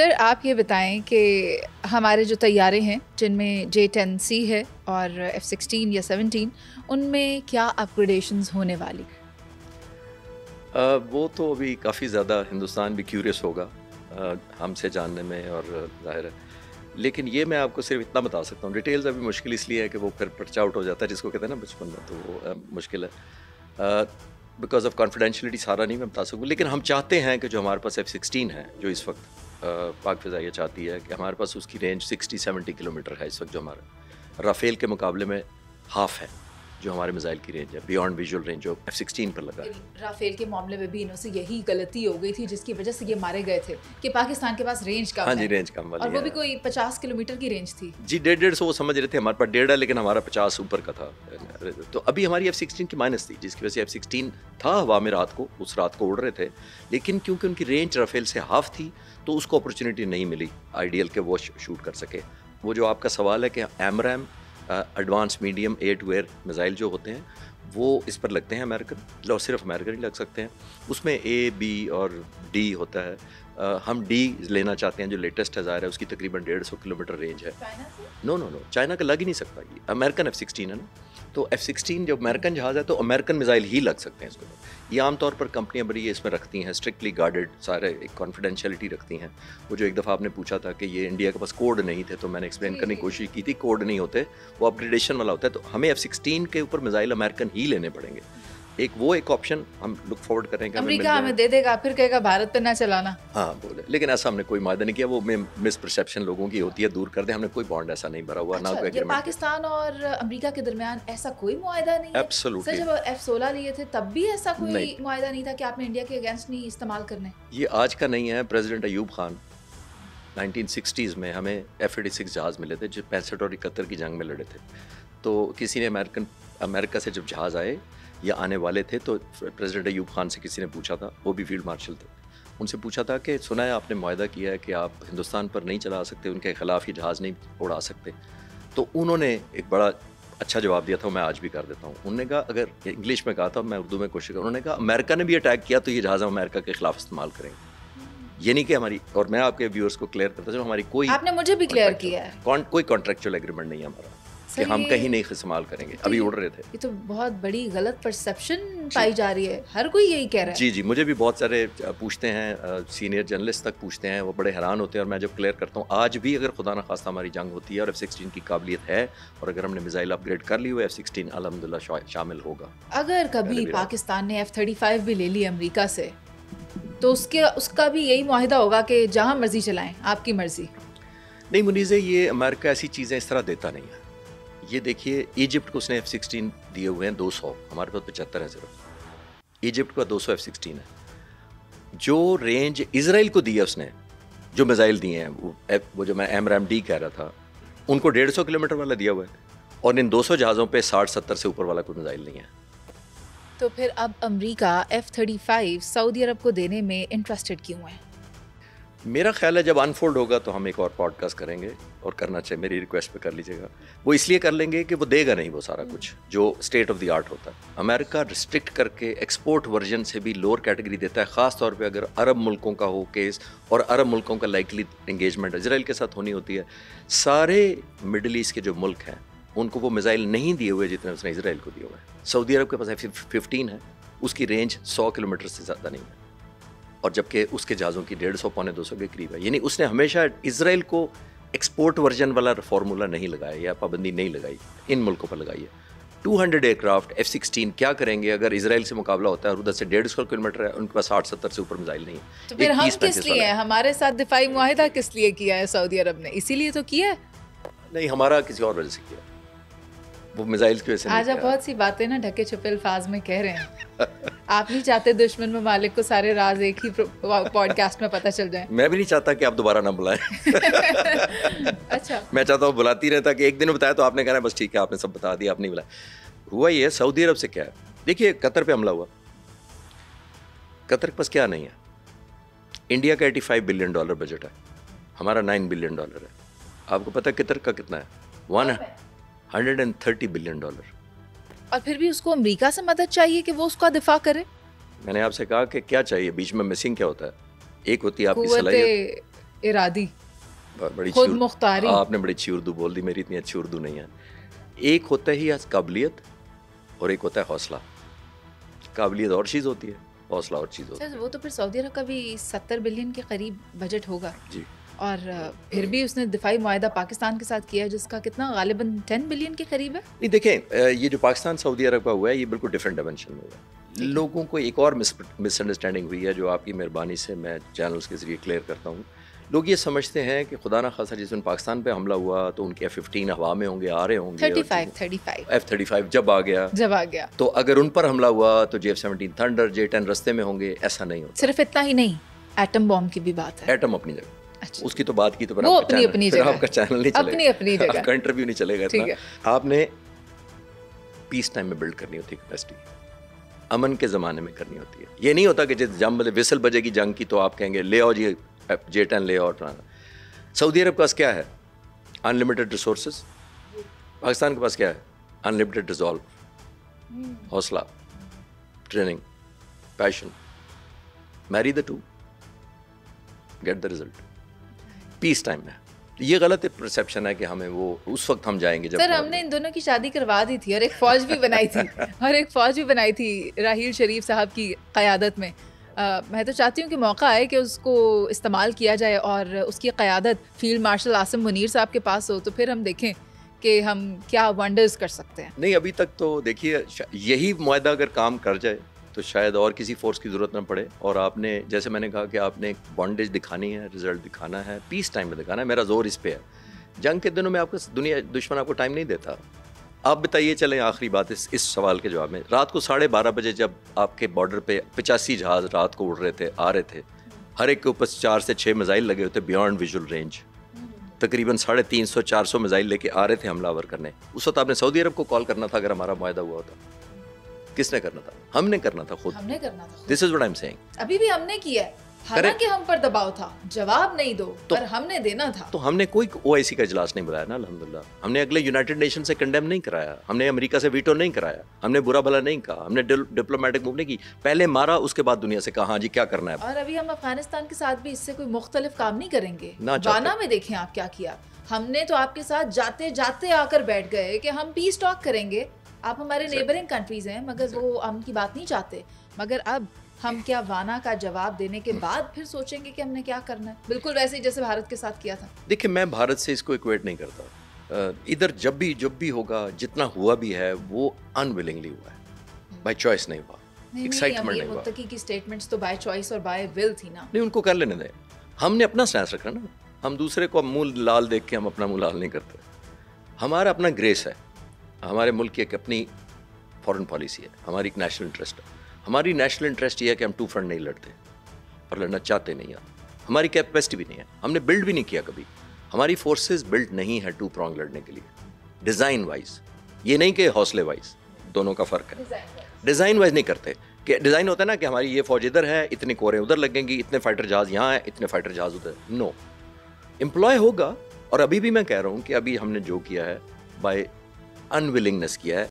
Sir आप ये बताएं कि हमारे जो तैयारे हैं जिनमें J-10C है और F-16 या 17 उनमें क्या अपग्रेडेशंस होने वाली? वो तो अभी काफ़ी ज़्यादा हिंदुस्तान भी क्यूरियस होगा हमसे जानने में और ज़ाहिर है, लेकिन ये मैं आपको सिर्फ इतना बता सकता हूँ। डिटेल्स अभी मुश्किल इसलिए है कि वो फिर पर्चा आउट हो जाता है, जिसको कहते हैं ना बचपन में, तो वो मुश्किल है। बिकॉज ऑफ कॉन्फिडेंशियलिटी सारा नहीं मैं बता सकूँ, लेकिन हम चाहते हैं कि जो हमारे पास F-16 है, जो इस वक्त पाक फ़िज़ाइया चाहती है कि हमारे पास उसकी रेंज 60-70 किलोमीटर है इस वक्त, जो हमारा राफेल के मुकाबले में हाफ है जो हमारे मिसाइल की रेंज है, बियॉन्ड विजुअल रेंज जो F-16 पर लगा है। राफेल के मामले में भी इनसे यही गलती हो गई थी जिसकी वजह से ये मारे गए थे कि पाकिस्तान के पास रेंज कम हाँ है। जी, रेंज कम वाली और वो है। भी कोई 50 किलोमीटर की रेंज थी जी, 150 वो समझ रहे थे, हमारे पास 1.5 है लेकिन हमारा 50 ऊपर का था। तो अभी हमारी F-16 की माइनस थी, जिसकी वजह से F-16 था हवा में रात को, उस रात को उड़ रहे थे, लेकिन क्योंकि उनकी रेंज राफेल से हाफ थी तो उसको अपॉर्चुनिटी नहीं मिली आइडियल के वो शूट कर सके। वो जो आपका सवाल है कि AMRAAM advance medium air to air missile जो होते हैं वो इस पर लगते हैं अमेरिकन, और सिर्फ अमेरिकन ही लग सकते हैं। उसमें A, B और D होता है। हम D लेना चाहते हैं जो लेटेस्ट है, ज़ाहिर है उसकी तकरीबन 150 किलोमीटर रेंज है। नो नो नो, चाइना का लग ही नहीं सकता, ये अमेरिकन F-16 है ना, तो F-16 जो अमेरिकन जहाज़ है तो अमेरिकन मिसाइल ही लग सकते हैं इसको। ये आमतौर पर कंपनियां बड़ी इसमें रखती हैं, स्ट्रिक्टली गार्डेड, सारे एक कॉन्फिडेंशियलिटी रखती हैं। वो जो एक दफ़ा आपने पूछा था कि ये इंडिया के पास कोड नहीं थे, तो मैंने एक्सप्लेन करने की कोशिश की थी, कोड नहीं होते, वो अपग्रेडेशन वाला होता है। तो हमें F-16 के ऊपर मिसाइल अमेरिकन ही लेने पड़ेंगे। एक ऑप्शन हम लुक फॉरवर्ड करेंगे, अमेरिका हमें दे देगा, फिर कहेगा भारत पे ना चलाना। हाँ बोले, लेकिन ऐसा हमने कोई वादा नहीं किया। वो मिसपरसेप्शन लोगों की होती है, दूर कर दे। हमने कोई बॉन्ड ऐसा नहीं भरा हुआ, अच्छा, ना कोई ये पाकिस्तान और अमेरिका के दरमियान ऐसा कोई मुआहदा नहीं है? एब्सोल्युटली। सर जब F-16 लिए थे तब भी ऐसा कोई मुआहदा नहीं था कि आपने इंडिया के अगेंस्ट नहीं इस्तेमाल करने? ये आज का नहीं है। प्रेसिडेंट अयूब खान 1960s में हमें F-86 जहाज़ मिले थे जो 65 और 71 की जंग में लड़े थे। तो किसी ने अमेरिका से जब जहाज़ आए या आने वाले थे तो प्रेसिडेंट अयूब खान से किसी ने पूछा था, वो भी फील्ड मार्शल थे, उनसे पूछा था कि सुना है आपने मुआहदा किया है कि आप हिंदुस्तान पर नहीं चला सकते, उनके खिलाफ ये जहाज़ नहीं उड़ा सकते। तो उन्होंने एक बड़ा अच्छा जवाब दिया था, मैं आज भी कर देता हूँ। उन्होंने कहा, अगर इंग्लिश में कहा था, मैं उर्दू में कोशिश करूँ, उन्होंने कहा अमेरिका ने भी अटैक किया तो ये जहाज़ हम अमेरिका के खिलाफ इस्तेमाल करेंगे। ये नहीं कि हमारी, और मैं आपके व्यूअर्स को क्लियर करता हूँ, हमारी कोई, आपने मुझे भी क्लियर किया है, कोई कॉन्ट्रैक्चुअल एग्रीमेंट नहीं है हमारा कि हम कहीं नहीं इस्तेमाल करेंगे। अभी उड़ रहे थे। ये तो बहुत बड़ी गलत परसेप्शन पाई जा रही है, हर कोई यही कह रहा है। जी जी, मुझे भी बहुत सारे पूछते हैं, सीनियर जर्नलिस्ट तक पूछते हैं, वो बड़े हैरान होते हैं। और मैं जब क्लियर करता हूँ, आज भी अगर खुदा न खास्ता हमारी जंग होती है और F-16 की काबिलियत है, और अगर हमने मिसाइल अपग्रेड कर ली हुई, F-16 अल्हम्दुलिल्लाह शामिल होगा। अगर कभी पाकिस्तान ने F-35 भी ले ली अमेरिका से, तो उसका भी यही मुआहिदा होगा कि जहाँ मर्जी चलाएं, आपकी मर्जी? नहीं मुनीज़े, ये अमेरिका ऐसी चीज़ें इस तरह देता नहीं है। ये देखिए, इजिप्ट को उसने F-16 दिए हुए हैं 200, हमारे पास 75 है सिर्फ। इजिप्ट का 200 F-16 है। जो रेंज इजराइल को दी है उसने, जो मिसाइल दिए हैं, वो जो मैं AMRAAM D कह रहा था, उनको 150 किलोमीटर वाला दिया हुआ है, और इन 200 जहाज़ों पे 60-70 से ऊपर वाला कोई मिसाइल नहीं है। तो फिर अब अमेरिका F-35 सऊदी अरब को देने में इंटरेस्टेड क्यों है? मेरा ख्याल है जब अनफोल्ड होगा तो हम एक और पॉडकास्ट करेंगे, और करना चाहिए, मेरी रिक्वेस्ट पे कर लीजिएगा। वो इसलिए कर लेंगे कि वो देगा नहीं वो सारा कुछ जो स्टेट ऑफ द आर्ट होता है। अमेरिका रिस्ट्रिक्ट करके एक्सपोर्ट वर्जन से भी लोअर कैटेगरी देता है, ख़ास तौर पे अगर अरब मुल्कों का हो केस, और अरब मुल्कों का लाइकली इंगेजमेंट इजराइल के साथ होनी होती है। सारे मिडल ईस्ट के जो मुल्क हैं उनको वो मिसाइल नहीं दिए हुए जितने उसने इजराइल को दिए हुए हैं। सऊदी अरब के पास F-15 है, उसकी रेंज 100 किलोमीटर से ज़्यादा नहीं है, और जबकि उसके जहाज़ों की 150-200 के करीब है। यानी उसने हमेशा इजराइल को एक्सपोर्ट वर्जन वाला फार्मूला नहीं लगाया या पाबंदी नहीं लगाई, इन मुल्कों पर लगाई है। 200 एयरक्राफ्ट F-16 क्या करेंगे अगर इजराइल से मुकाबला होता है और उधर से 150 किलोमीटर है, उनके पास 60-70 से ऊपर मिसाइल नहीं है। तो फिर हम किस लिए हैं? हमारे साथ दिफाई मुआहिदा किस लिए किया है सऊदी अरब ने? इसीलिए तो किया है? नहीं, हमारा किसी और वजह से किया, वो मिसाइल की वजह से नहीं। आज आप बहुत सी बातें ना ढके छुपे अल्फाज में कह रहे हैं। आप नहीं चाहते दुश्मन ममालिक को सारे राज एक ही पॉडकास्ट में पता चल जाए? मैं भी नहीं चाहता कि आप दोबारा ना बुलाएं। अच्छा, मैं चाहता हूँ बुलाती रहे, ताकि एक दिन बताया तो आपने कहना बस ठीक है, आपने सब बता दिया, आप नहीं बुलाया। हुआ ये सऊदी अरब से क्या है, देखिए कतर पे हमला हुआ, कतर के पास क्या नहीं है। इंडिया का $85 बिलियन बजट है, हमारा $9 बिलियन है। आपको पता है कतर का कितना है? $130 बिलियन। और फिर भी उसको अमेरिका से मदद चाहिए कि वो उसका दिफा करे। मैंने आपसे कहा कि क्या चाहिए, बीच में मिसिंग क्या होता है? एक होती है आपकी सलाहियत, इरादी, बड़ी खुद मुख्तारी। आपने बड़ी अच्छी उर्दू बोल दी, मेरी इतनी अच्छी उर्दू नहीं है। एक होता है ही काबिलियत और एक होता है हौसला। काबिलियत और चीज़ होती है, हौसला और चीज़ होती है। वो तो फिर सऊदी अरब का भी 70 बिलियन के करीब बजट होगा जी, और फिर भी उसने दिफाई मुआहदा पाकिस्तान के साथ किया जिसका कितना गालिबन 10 बिलियन के करीब है। नहीं देखें, ये जो पाकिस्तान सऊदी अरब का हुआ है ये बिल्कुल डिफरेंट डायमेंशन में हुआ है। लोगों को एक और मिसअंडरस्टैंडिंग हुई है जो आपकी मेहरबानी से मैं चैनल्स के जरिए क्लियर करता हूँ। लोग ये समझते हैं कि खुदा ना खासा जिस दिन पाकिस्तान पे हमला हुआ तो उनके F-15 हवा में होंगे, आ रहे होंगे, 35 F-35 जब आ गया तो अगर उन पर हमला हुआ तो J-17 थंडर, J-10 रस्ते में होंगे। ऐसा नहीं होता। सिर्फ इतना ही नहीं, एटम बॉम्ब की भी बात है। एटम अपनी जगह, अच्छा। उसकी तो बात की तो वो अपनी जगह, आपका चैनल नहीं चलेगा, अपनी जगह, आपका इंटरव्यू नहीं चलेगा इतना। आपने पीस टाइम में बिल्ड करनी होती है कैपेसिटी, अमन के ज़माने में करनी होती है। ये नहीं होता कि जब जंग विसल बजेगी जंग की तो आप कहेंगे ले आओ जी J-10 ले आओ। सऊदी अरब के पास क्या है? Unlimited resources. पाकिस्तान के पास क्या है? अनलिमिटेड रिजॉल्व, हौसला, training, passion, marry the two, get the result. Peace time में ये गलत परसेप्शन है कि हमें वो उस वक्त हम जाएंगे जब। सर हमने इन दोनों की शादी करवा दी थी और एक फौज भी बनाई थी राहील शरीफ साहब की क़यादत में। मैं तो चाहती हूँ कि मौका आए कि उसको इस्तेमाल किया जाए और उसकी क़यादत फील्ड मार्शल आसिम मुनीर साहब के पास हो तो फिर हम देखें कि हम क्या वंडर्स कर सकते हैं। नहीं, अभी तक तो देखिए यही मुआहदा अगर काम कर जाए तो शायद और किसी फोर्स की ज़रूरत ना पड़े। और आपने जैसे मैंने कहा कि आपने एक बॉन्डेज दिखानी है, रिजल्ट दिखाना है, पीस टाइम में दिखाना है। मेरा जोर इस पे है। जंग के दिनों में आपको दुश्मन आपको टाइम नहीं देता। आप बताइए, चलें आखिरी बात इस सवाल के जवाब में। रात को 12:30 बजे जब आपके बॉर्डर पे 85 जहाज़ रात को उड़ रहे थे, आ रहे थे, हर एक के ऊपर 4 से 6 मिसाइल लगे होते बियॉन्ड विजुअल रेंज, तकरीबन 350-400 मिसाइल लेके आ रहे थे हमलावर करने। उस वक्त आपने सऊदी अरब को कॉल करना था अगर हमारा मुआहदा हुआ होता। किसने करना था? हमने करना था खुद। This is what I am saying. अभी भी हमने किया है, हालांकि हम पर दबाव था, जवाब नहीं दो तो, पर हमने देना था। तो हमने कोई OIC का इजलास नहीं बुलाया ना, अल्हम्दुलिल्लाह। हमने अगले यूनाइटेड नेशन से कंडेम नहीं कराया, हमने अमेरिका से वीटो नहीं कराया, हमने बुरा भला नहीं कहा, हमने डिप्लोमेटिक मूव नहीं की। पहले मारा, उसके बाद दुनिया से कहा हाँ जी क्या करना है। और अभी हम अफगानिस्तान के साथ भी इससे कोई मुख्तलिफ काम नहीं करेंगे। गाना में देखें आप क्या किया। हमने तो आपके साथ जाते जाते आकर बैठ गए कि हम पीस टॉक करेंगे। आप हमारे नेबरिंग कंट्रीज हैं मगर वो हम की बात नहीं चाहते। मगर अब हम क्या वाना का जवाब देने के बाद फिर सोचेंगे कि हमने क्या करना है, बिल्कुल वैसे ही जैसे भारत के साथ किया था। देखिए, मैं भारत से इसको इक्वेट नहीं करता। इधर जब भी होगा, जितना हुआ भी है वो अनविलिंगली हुआ है, बाय चॉइस नहीं हुआ, एक्साइटमेंट नहीं हुआ। मुत्तकी की स्टेटमेंट्स तो बाय चॉइस और बाय विल थी ना। नहीं, उनको कर लेने दें। हमने अपना स्टैंस रखना ना। हम दूसरे को मुंह लाल देख के हम अपना मुंह लाल नहीं करते। हमारा अपना ग्रेस है, हमारे मुल्क की एक अपनी फॉरेन पॉलिसी है, हमारी एक नेशनल इंटरेस्ट है। हमारी नेशनल इंटरेस्ट ये है कि हम टू फ्रंट नहीं लड़ते और लड़ना चाहते नहीं हैं। हमारी कैपेसिटी भी नहीं है, हमने बिल्ड भी नहीं किया कभी। हमारी फोर्सेस बिल्ड नहीं है टू प्रॉन्ग लड़ने के लिए, डिज़ाइन वाइज। ये नहीं कि हौसले वाइज, दोनों का फ़र्क है। डिज़ाइन वाइज नहीं करते कि डिज़ाइन होता है ना कि हमारी ये फौज इधर है, इतनी कोरें उधर लगेंगी, इतने फाइटर जहाज़ यहाँ हैं, इतने फाइटर जहाज़ उधर। नो, एम्प्लॉय होगा। और अभी भी मैं कह रहा हूँ कि अभी हमने जो किया है बाय अनविलिंगनेस किया है,